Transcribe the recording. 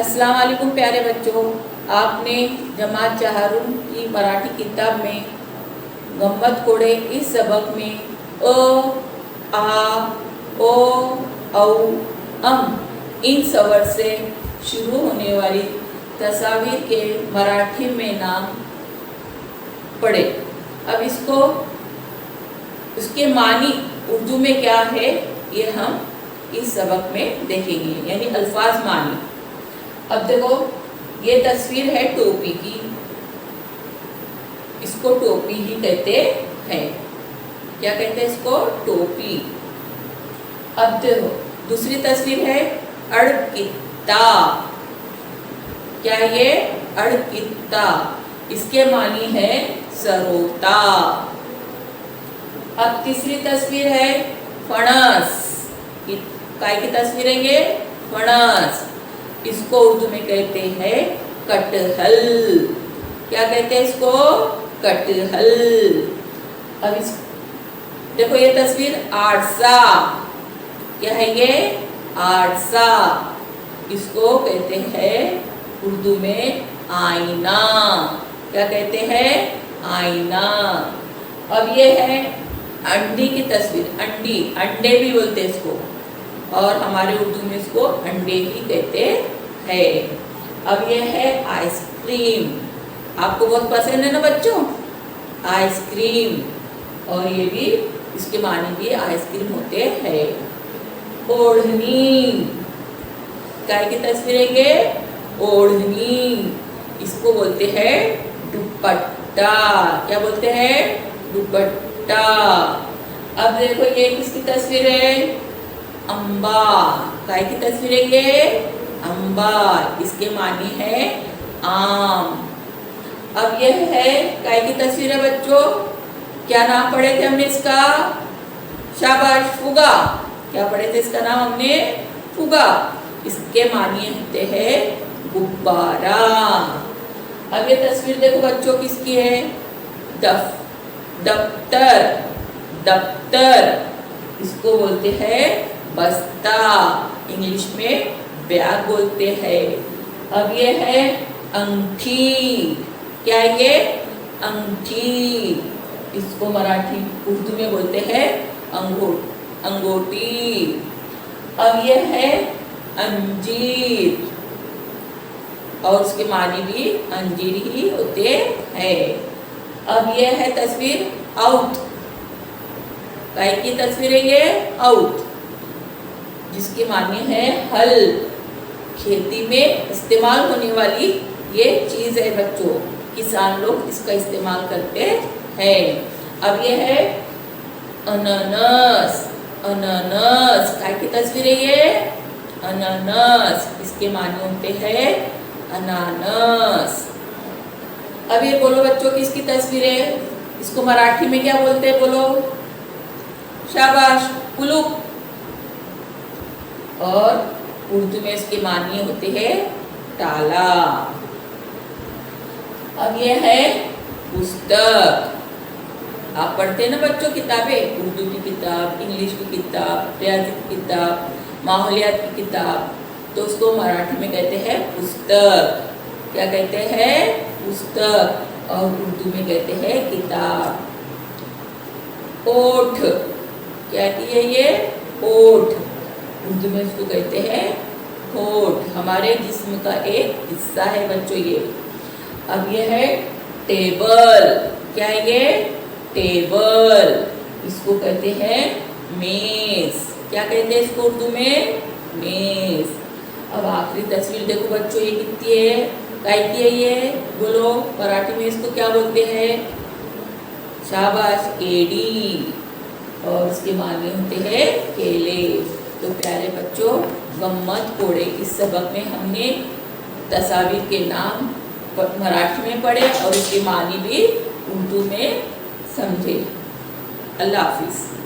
अस्सलाम वालेकुम प्यारे बच्चों, आपने जमात चहारून की मराठी किताब में गम्मत कोड़े इस सबक में अ, आ, ओ, औ, इन स्वर से शुरू होने वाली तस्वीर के मराठी में नाम पढ़े। अब इसको उसके मानी उर्दू में क्या है ये हम इस सबक में देखेंगे, यानी अल्फाज मानी। अब देखो ये तस्वीर है टोपी की, इसको टोपी ही कहते हैं। क्या कहते हैं इसको? टोपी। अब देखो दूसरी तस्वीर है अड़कित्ता। क्या ये? अड़कित्ता। इसके मानी है सरोता। अब तीसरी तस्वीर है फणस। काय की तस्वीर है ये? फणस। इसको उर्दू में कहते हैं कटहल। क्या कहते हैं इसको? कटहल। अब इस देखो ये तस्वीर आरसा। क्या है ये? आरसा। इसको कहते हैं उर्दू में आईना। क्या कहते हैं? आईना। अब ये है अंडी की तस्वीर। अंडी, अंडे भी बोलते हैं इसको, और हमारे उर्दू में इसको अंडे ही कहते हैं। अब ये है आइसक्रीम। आपको बहुत पसंद है ना बच्चों, आइसक्रीम, और ये भी इसके मानी भी आइसक्रीम होते हैं। ओढ़नी। काय की तस्वीर है ये? ओढ़नी। इसको बोलते हैं दुपट्टा। क्या बोलते हैं? दुपट्टा। अब देखो ये किसकी तस्वीर है? अम्बा। काय की तस्वीर है ये? अम्बा। इसके मानी है आम। अब यह है काय की तस्वीर है बच्चों? क्या नाम पढ़े थे हमने इसका? शाबाश, फुगा। क्या पढ़े थे इसका नाम हमने? फुगा। इसके मानी होते हैं गुब्बारा। अब ये तस्वीर देखो बच्चों किसकी है? दफ्तर। दफ्तर। इसको बोलते हैं बस्ता। इंग्लिश में बैग बोलते हैं। अब ये है अंगठी। क्या है ये? अंगठी। इसको मराठी उर्दू में बोलते हैं अंगूठी। अब ये है अंजीर, और उसके मानी भी अंजीर ही होते हैं। अब ये है तस्वीर आउट। काय की तस्वीर है ये? आउट। जिसकी मानी है हल। खेती में इस्तेमाल होने वाली ये चीज है बच्चों, किसान लोग इसका इस्तेमाल करते हैं। अब ये है अनानास। अनानास। काय की तस्वीर है ये? अनानास। इसके माने होते हैं अनानास। अब ये बोलो बच्चों किसकी तस्वीर है? इसको मराठी में क्या बोलते हैं? बोलो। शाबाश, कुलूप। और उर्दू में इसके मानी होते हैं ताला। अब ये है पुस्तक। आप पढ़ते हैं ना बच्चों किताबें, उर्दू की किताब, इंग्लिश की किताब, रियाजी की किताब, माहौलियात की किताब, तो उसको मराठी में कहते हैं पुस्तक। क्या कहते हैं? पुस्तक। और उर्दू में कहते हैं किताब। ओठ। क्या की है ये? ओठ। उर्दू में इसको कहते हैं होठ। हमारे जिस्म का एक हिस्सा है बच्चों ये। अब ये है टेबल। क्या है ये? टेबल। इसको कहते हैं मेज। क्या कहते हैं इसको उर्दू में? मेज। अब आखिरी तस्वीर देखो बच्चों, ये कितनी है? काय की है ये? बोलो मराठी में इसको क्या बोलते हैं? शाबाश, केडी। और उसके माने होते हैं केले। तो प्यारे बच्चों, गम्मत कोड़े इस सबक में हमने तस्वीर के नाम मराठी में पढ़े और उसकी मानी भी उर्दू में समझे। अल्लाह हाफिज़।